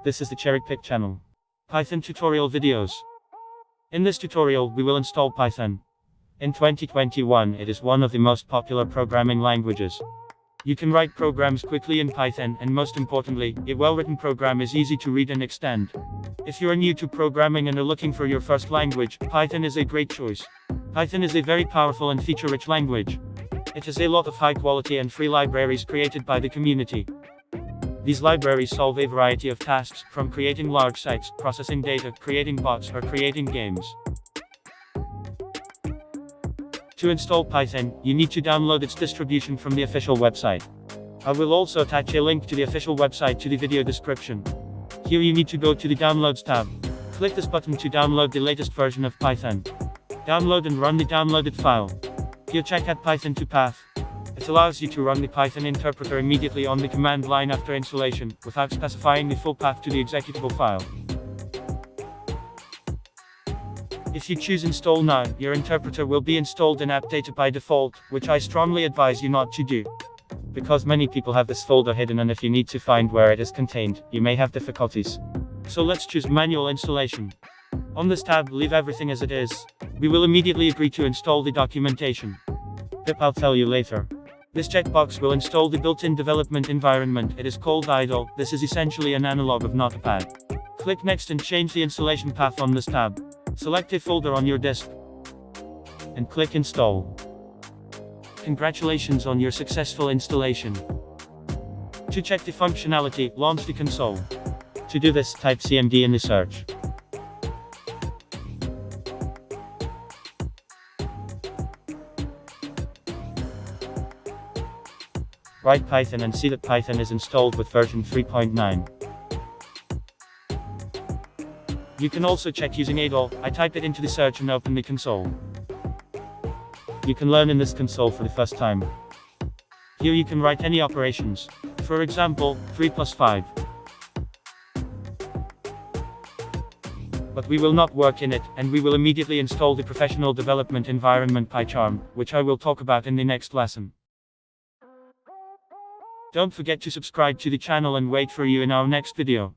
This is the Cherry Pick channel. Python tutorial videos. In this tutorial, we will install Python. In 2021, it is one of the most popular programming languages. You can write programs quickly in Python, and most importantly, a well-written program is easy to read and extend. If you are new to programming and are looking for your first language, Python is a great choice. Python is a very powerful and feature-rich language. It has a lot of high-quality and free libraries created by the community. These libraries solve a variety of tasks, from creating large sites, processing data, creating bots, or creating games. To install Python, you need to download its distribution from the official website. I will also attach a link to the official website to the video description. Here you need to go to the Downloads tab. Click this button to download the latest version of Python. Download and run the downloaded file. Here check Add Python to Path. It allows you to run the Python interpreter immediately on the command line after installation, without specifying the full path to the executable file. If you choose Install Now, your interpreter will be installed in App Data by default, which I strongly advise you not to do. Because many people have this folder hidden, and if you need to find where it is contained, you may have difficulties. So let's choose Manual Installation. On this tab, leave everything as it is. We will immediately agree to install the documentation. Pip, I'll tell you later. This checkbox will install the built-in development environment. It is called idle. This is essentially an analog of Notepad. Click Next and change the installation path on this tab. Select a folder on your disk and click Install. Congratulations on your successful installation. To check the functionality, launch the console. To do this, type cmd in the search. Write Python and see that Python is installed with version 3.9. You can also check using idle. I type it into the search and open the console. You can learn in this console for the first time. Here you can write any operations. For example, 3 plus 5. But we will not work in it, and we will immediately install the professional development environment PyCharm, which I will talk about in the next lesson. Don't forget to subscribe to the channel and wait for you in our next video.